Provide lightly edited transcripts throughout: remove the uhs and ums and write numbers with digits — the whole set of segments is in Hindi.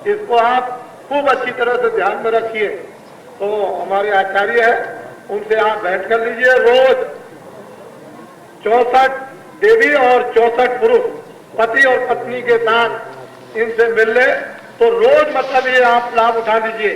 इसको आप खूब अच्छी तरह से ध्यान में रखिए। तो हमारे आचार्य है, उनसे आप भेंट कर लीजिए। रोज 64 देवी और 64 पुरुष पति और पत्नी के साथ इनसे मिल ले तो रोज मतलब ये आप लाभ उठा लीजिए।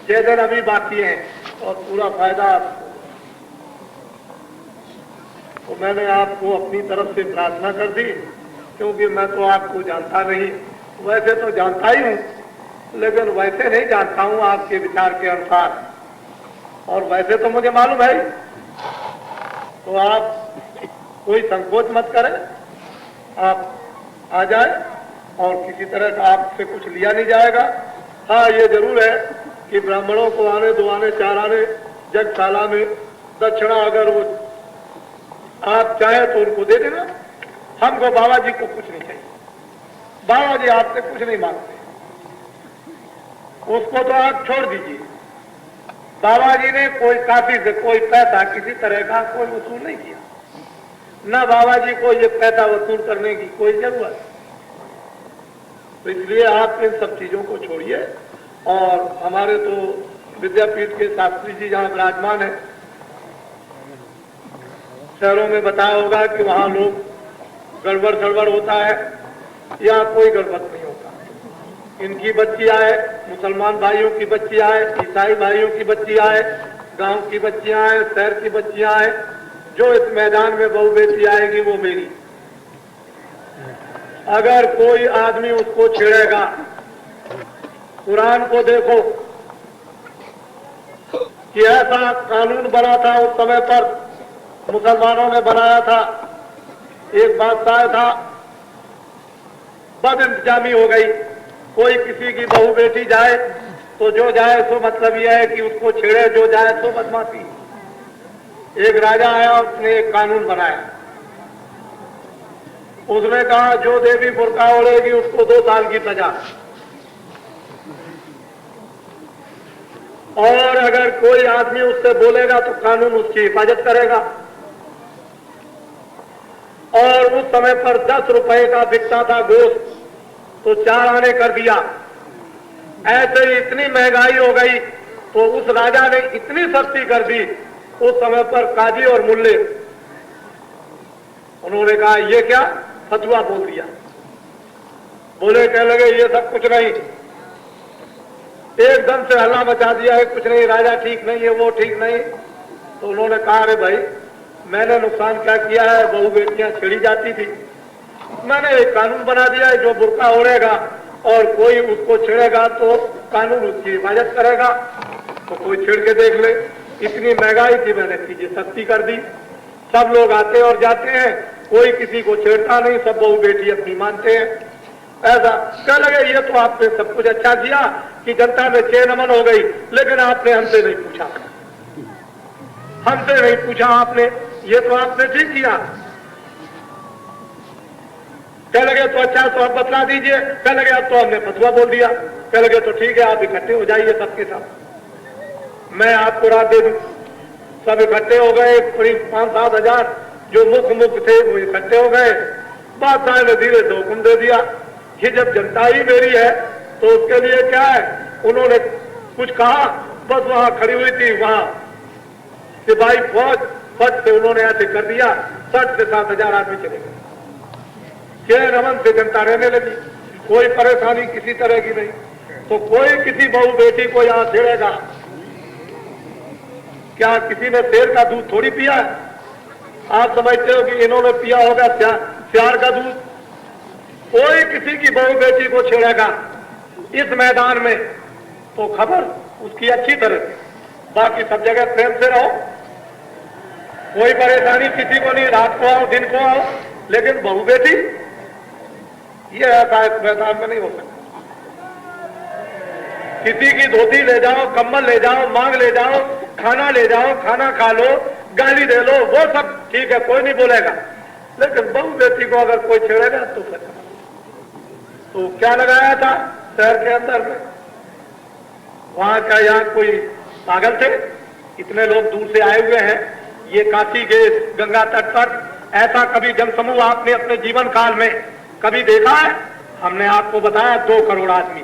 6 दिन अभी बाकी हैं और पूरा फायदा आपको। तो मैंने आपको अपनी तरफ से प्रार्थना कर दी, क्योंकि मैं तो आपको जानता नहीं, वैसे तो जानता ही हूँ, लेकिन वैसे नहीं जानता हूँ आपके विचार के अनुसार, और वैसे तो मुझे मालूम है। तो आप कोई संकोच मत करें, आप आ जाए और किसी तरह का आपसे कुछ लिया नहीं जाएगा। हाँ, ये जरूर है कि ब्राह्मणों को आने 2 आने 4 आने जगशाला में दक्षिणा अगर वो आप चाहे तो उनको दे देना। हमको बाबा जी को कुछ नहीं चाहिए, बाबा जी आपसे कुछ नहीं मांगते, उसको तो आप छोड़ दीजिए। बाबा जी ने कोई काफी से कोई पैसा किसी तरह का कोई वसूल नहीं किया, न बाबा जी को ये पैसा वसूल करने की कोई जरूरत। तो इसलिए आप इन सब चीजों को छोड़िए। और हमारे तो विद्यापीठ के शास्त्री जी जहाँ विराजमान है, शहरों में बताया होगा कि वहाँ लोग गड़बड़ होता है, या कोई गड़बड़ नहीं होता। इनकी बच्ची आए, मुसलमान भाइयों की बच्ची आए, ईसाई भाइयों की बच्ची आए, गांव की बच्चियां आए, शहर की बच्चियां आए, जो इस मैदान में बहू बेटी आएगी वो मेरी। अगर कोई आदमी उसको छेड़ेगा, कुरान को देखो कि ऐसा कानून बना था उस समय पर, मुसलमानों ने बनाया था। एक बादशाह था, बद इंतजामी हो गई, कोई किसी की बहू बेटी जाए तो जो जाए सो मतलब यह है कि उसको छेड़े, जो जाए सो बदमाशी। एक राजा आया, उसने एक कानून बनाया। उसने कहा जो देवी बुर्का ओढ़ेगी उसको 2 साल की सजा, और अगर कोई आदमी उससे बोलेगा तो कानून उसकी हिफाजत करेगा। और उस समय पर 10 रुपए का बिकता था गोश्त, तो 4 आने कर दिया। ऐसे ही इतनी महंगाई हो गई तो उस राजा ने इतनी सख्ती कर दी। उस समय पर काजी और मुल्ले, उन्होंने कहा ये क्या, फतवा बोल दिया। बोले, कह लगे ये सब कुछ नहीं, एकदम से हल्ला मचा दिया है, कुछ नहीं, राजा ठीक नहीं है, वो ठीक नहीं। तो उन्होंने कहा अरे भाई, मैंने नुकसान क्या किया है, बहू बेटियां छेड़ी जाती थी, मैंने एक कानून बना दिया है, जो बुर्का ओढ़ेगा और कोई उसको छेड़ेगा तो कानून उसकी हिफाजत करेगा, तो कोई छेड़ के देख ले। इतनी महंगाई थी, मैंने चीजें सख्ती कर दी, सब लोग आते और जाते हैं, कोई किसी को छेड़ता नहीं, सब बहू बेटी अपनी मानते हैं। ऐसा कह लगे ये तो आपने सब कुछ अच्छा किया कि जनता में चैन अमन हो गई, लेकिन आपने हमसे नहीं पूछा, हमसे नहीं पूछा आपने, ये तो आपने ठीक किया। कह लगे तो अच्छा, तो आप बतला दीजिए। कह लगे अब तो हमने फतवा बोल दिया। कह लगे तो ठीक है, आप इकट्ठे हो जाइए सबके साथ, मैं आपको रात दे दूं। सब इकट्ठे हो गए, करीब 5-7 हजार जो मुख थे वो इकट्ठे हो गए। बादशाह ने धीरे से हुक्म दे दिया कि जब जनता ही मेरी है तो उसके लिए क्या है। उन्होंने कुछ कहा, बस वहां खड़ी हुई थी, वहां सिपाही फौज फट से उन्होंने ऐसे कर दिया, 60 से 7 हजार आदमी चले गए। चैन अमन से जनता रहने लगी, कोई परेशानी किसी तरह की नहीं। तो कोई किसी बहू बेटी को यहां छेड़ेगा, क्या किसी ने शेर का दूध थोड़ी पिया है? आप समझते हो कि इन्होंने पिया होगा प्यार का दूध? कोई किसी की बहू बेटी को छेड़ेगा इस मैदान में तो खबर उसकी अच्छी तरह से। बाकी सब जगह प्रेम से रहो, कोई परेशानी किसी को नहीं, रात को आओ दिन को आओ, लेकिन बहू बेटी ये ऐसा इस मैदान में नहीं हो सकता। किसी की धोती ले जाओ, कम्बल ले जाओ, मांग ले जाओ, खाना ले जाओ, खाना खा लो, गाली दे लो, वो सब ठीक है, कोई नहीं बोलेगा, लेकिन बहू बेटी को अगर कोई छेड़ेगा तो फिर तो क्या लगाया था शहर के अंदर में? वहां का यहाँ कोई पागल थे? इतने लोग दूर से आए हुए हैं, ये काशी के गंगा तट पर ऐसा कभी जनसमूह आपने अपने जीवन काल में कभी देखा है? हमने आपको बताया 2 करोड़ आदमी,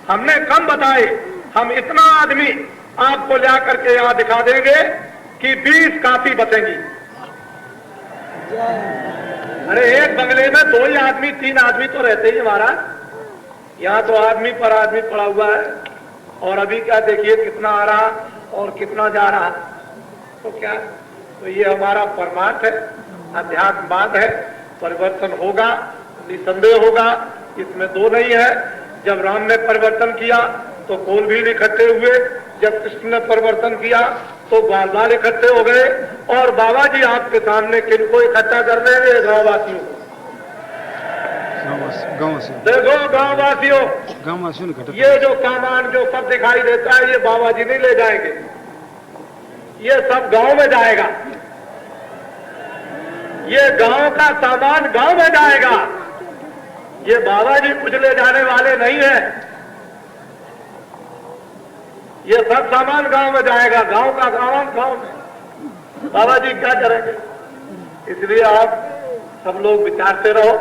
हमने कम बताए। हम इतना आदमी आपको ला करके यहाँ दिखा देंगे कि 20 काफी बचेंगी। अरे एक बंगले में 2 ही आदमी 3 आदमी तो रहते ही महाराज। यहाँ तो आदमी पर आदमी पड़ा हुआ है। और अभी क्या देखिए कितना आ रहा और कितना जा रहा। तो क्या, तो ये हमारा परमार्थ है, अध्यात्मवाद है। परिवर्तन होगा, निसंदेह होगा, इसमें दो नहीं है। जब राम ने परिवर्तन किया तो कोल भी इकट्ठे हुए, जब कृष्ण ने परिवर्तन किया तो बाल बाल इकट्ठे हो गए। और बाबा जी आपके सामने किनको इकट्ठा कर रहे हैं? गांववासियों को। देखो गांववासियों, ये जो सामान जो सब दिखाई देता है ये बाबा जी नहीं ले जाएंगे, ये सब गांव में जाएगा। ये गांव का सामान गांव में जाएगा। ये बाबा जी कुछ ले जाने वाले नहीं है। ये सब सामान गांव में जाएगा, गांव का गांव में। बाबा जी क्या करेंगे? इसलिए आप सब लोग विचारते रहो।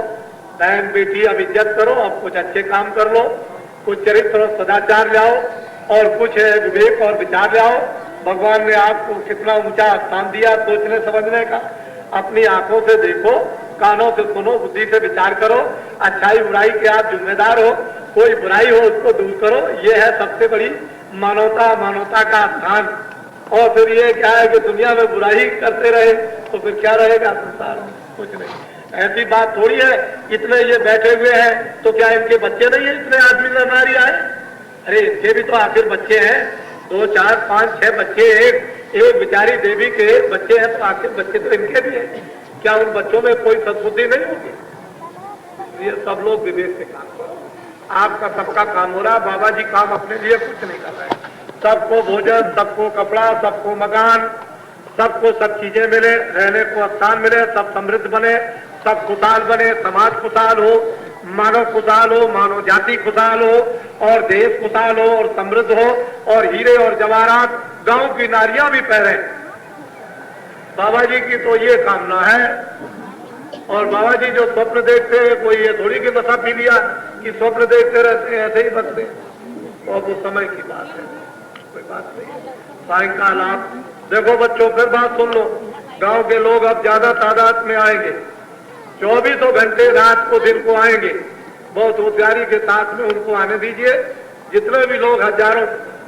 बहन बेटी अब इज्जत करो, अब कुछ अच्छे काम कर लो, कुछ चरित्र और सदाचार लाओ और कुछ विवेक और विचार लाओ। भगवान ने आपको कितना ऊंचा स्थान दिया सोचने समझने का। अपनी आंखों से देखो, कानों से सुनो, बुद्धि से विचार करो। अच्छाई बुराई के आप जिम्मेदार हो। कोई बुराई हो उसको दूर करो। ये है सबसे बड़ी मानवता, मानवता का स्थान। और फिर ये क्या है कि दुनिया में बुराई करते रहे तो फिर क्या रहेगा संसार में? कुछ नहीं। ऐसी बात थोड़ी है इतने ये बैठे हुए हैं तो क्या इनके बच्चे नहीं है? इतने आदमी नरनारी आए, अरे इनके भी तो आखिर बच्चे हैं। 2, 4, 5, 6 बच्चे, एक बेचारी देवी के बच्चे हैं तो आखिर बच्चे तो इनके भी हैं। क्या उन बच्चों में कोई सद्बुद्धि नहीं होगी? ये सब लोग विवेक से काम करो। आपका सबका काम हो रहा है, बाबा जी काम अपने लिए कुछ नहीं कर रहे। सबको भोजन, सबको कपड़ा, सबको मकान, सबको सब चीजें मिले, रहने को स्थान मिले, सब समृद्ध बने, सब खुशहाल बने, समाज खुशहाल हो, मानव खुशहाल हो, मानव जाति खुशहाल हो और देश खुशहाल हो और समृद्ध हो और हीरे और जवाहरात गांव की नारियां भी पहने। बाबा जी की तो ये कामना है। और बाबा जी जो स्वप्न देखते हैं, कोई ये थोड़ी की नशा पी लिया कि स्वप्न देखते रहते हैं ऐसे ही बचते, और वो समय की बात है, कोई बात नहीं। सायंकाल आप देखो बच्चों, फिर बात सुन लो। गांव के लोग अब ज्यादा तादाद में आएंगे, 24 घंटे रात को दिन को आएंगे। बहुत होशियारी के साथ में उनको आने दीजिए। जितने भी लोग हजारों,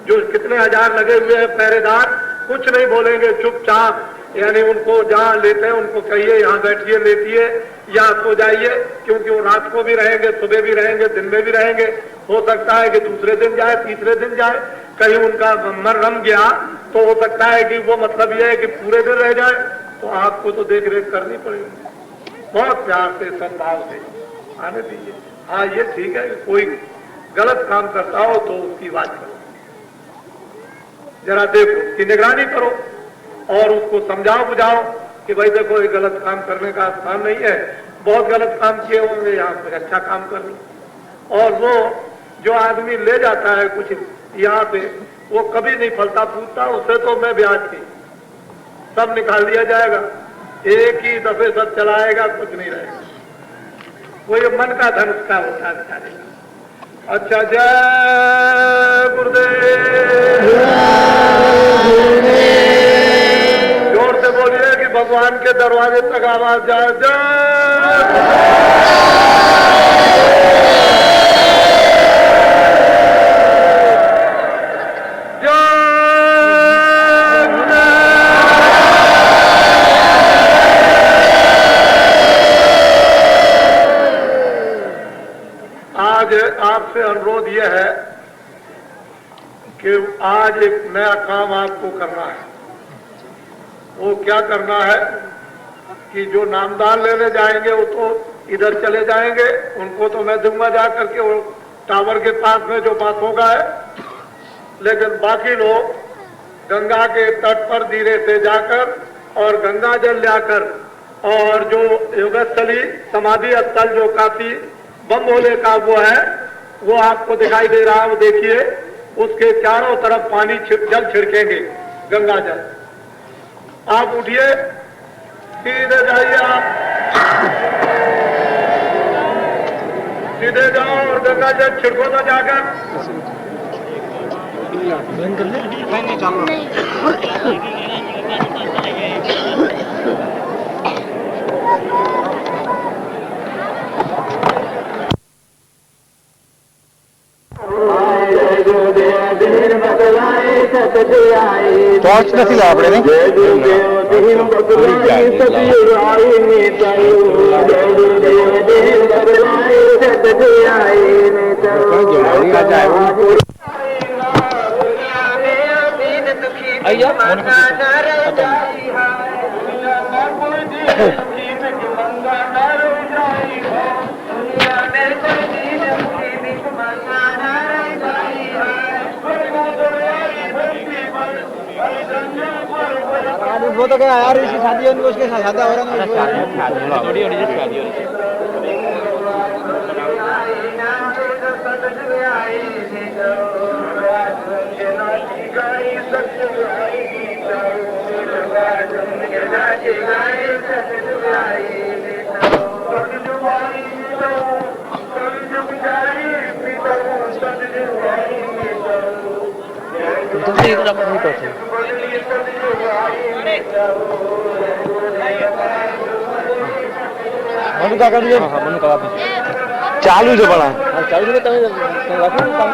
जो कितने हजार लगे हुए हैं पहरेदार, कुछ नहीं बोलेंगे, चुपचाप। यानी उनको जहाँ लेते हैं उनको कहिए यहाँ बैठिए, लेटिए या सो जाइए, क्योंकि वो रात को भी रहेंगे, सुबह भी रहेंगे, दिन में भी रहेंगे। हो सकता है कि दूसरे दिन जाए, तीसरे दिन जाए, कहीं उनका मन रम गया तो हो सकता है कि वो मतलब ये है कि पूरे दिन रह जाए। तो आपको तो देख रेख करनी पड़ेगी। बहुत प्यार से, सद्भाव से आने दीजिए। हाँ ये ठीक है, कोई गलत काम करता हो तो उसकी बात करो, जरा देखो, उसकी निगरानी करो और उसको समझाओ बुझाओ कि भाई देखो ये गलत काम करने का स्थान नहीं है। बहुत गलत काम किए होंगे, यहाँ कुछ अच्छा काम कर लो। और वो जो आदमी ले जाता है कुछ यहाँ से, वो कभी नहीं फलता फूटता, उससे तो मैं ब्याज की सब निकाल दिया जाएगा, एक ही दफे सब चलाएगा, कुछ नहीं रहेगा। वो ये मन का धन उसका होता है बेचारे का। अच्छा, जय गुरुदेव। जोर से बोलिए कि भगवान के दरवाजे तक आवाज जाए, जय। आज आपसे अनुरोध यह है कि आज एक नया काम आपको करना है। वो क्या करना है कि जो नामदान लेने जाएंगे वो तो इधर चले जाएंगे, उनको तो मैं दूंगा जा करके वो टावर के पास में जो बात होगा है। लेकिन बाकी लोग गंगा के तट पर धीरे से जाकर और गंगा जल लाकर, और जो योगस्थली समाधि स्थल जो काफी बम भोले का वो है, वो आपको दिखाई दे रहा है, वो देखिए, उसके चारों तरफ पानी जल छिड़केंगे, गंगा जल। आप उठिए, सीधे जाइए, आप सीधे जाओ और गंगा जल छिड़को तो जाकर। नहीं चालू टॉर्च નથી આપણે ને वो तो क्या यार इसी शादी होने उसके साथ शादी हो रहा है थोड़ी हो रही है शादी हो रही है मनु काका ने मनु काका चालू जो बड़ा चालू जो તમે રાખો કામ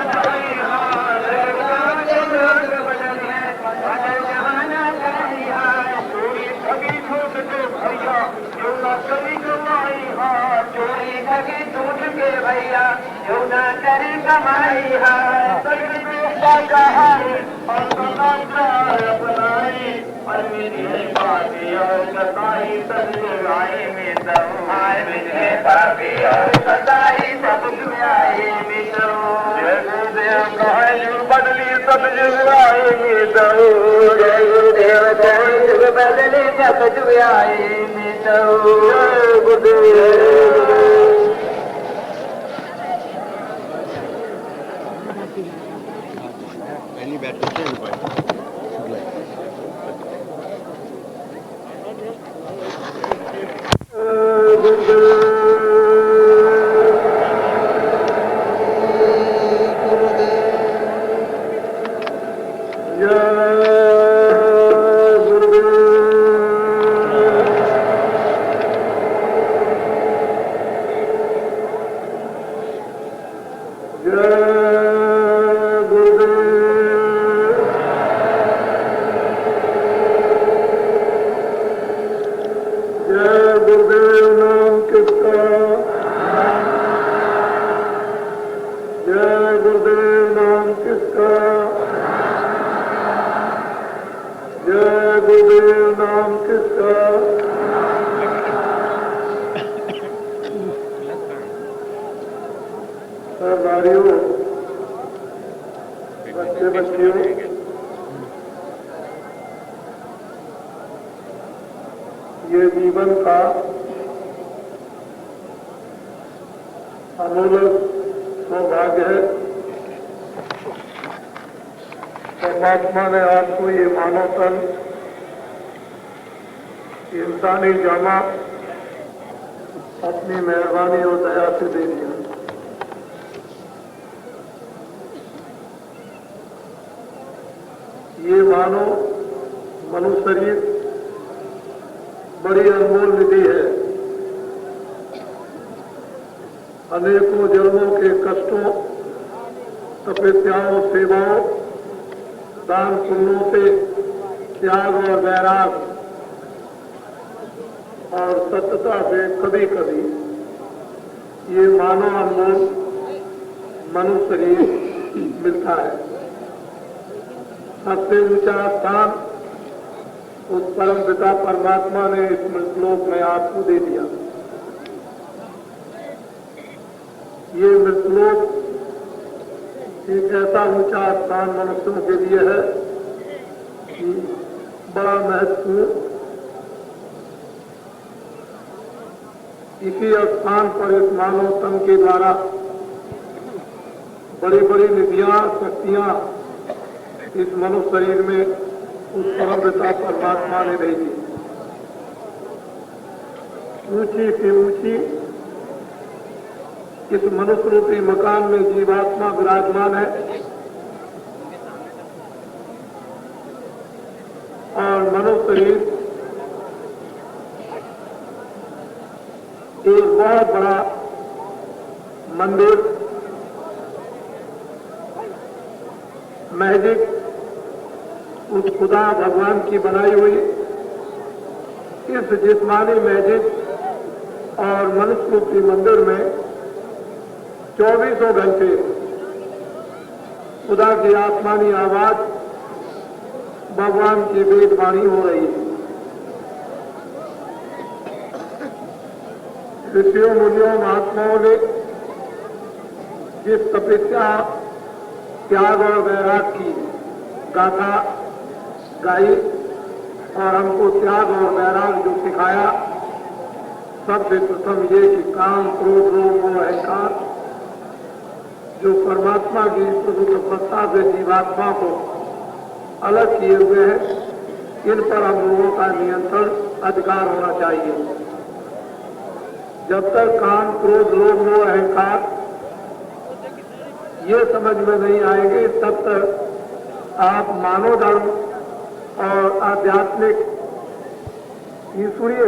भैया जो ना करे कमाई है बदली सब बदली सब जुआए पहली बैट करते हैं ये जीवन का अमूल्य सौभाग्य है। परमात्मा ने आपको ये मानव तन इंसानी जामा अपनी मेहरबानी और दया से दे दिया। ये मानो मनुष्य शरीर बड़ी अनमोल निधि है। अनेकों जन्मों के कष्टों, तपस्याओं, सेवाओं, दान पुण्यों से त्याग और वैराग और सत्यता से कभी कभी ये मानव अनमोल मनुष्य शरीर मिलता है। सबसे ऊंचा स्थान उस परम पिता परमात्मा ने इस मृतलोक में आपको दे दिया। ये मृतलोक एक ऐसा ऊंचा स्थान मनुष्यों के लिए है कि बड़ा महत्वपूर्ण। इसी स्थान पर इस मानव तन के द्वारा बड़ी बड़ी निधियां, शक्तियां इस मनुष्य शरीर में उस परम पिता परमात्मा ने भेजी। ऊंची से ऊंची इस मनुष्य रूपी मकान में जीवात्मा विराजमान है और मनुष्य शरीर एक बहुत बड़ा मंदिर मस्जिद उस खुदा भगवान की बनाई हुई इस जिस्मानी मस्जिद और मनुष्य रूपी मंदिर में 24 घंटे खुदा की आसमानी आवाज भगवान की वेदवाणी हो रही है। ऋषियों मुनियों महात्माओं ने जिस तपस्या त्याग और वैराग की गाथा गाई और हमको त्याग और वैराग जो सिखाया, सबसे प्रथम ये कि काम क्रोध लोभ और अहंकार जो परमात्मा की प्रभु सत्ता से जीवात्मा को अलग किए हुए हैं, इन पर हम लोगों का नियंत्रण अधिकार होना चाहिए। जब तक काम क्रोध लोभ मोह अहंकार ये समझ में नहीं आएंगे, तब तक आप मानव धर्म और आध्यात्मिक ईश्वरीय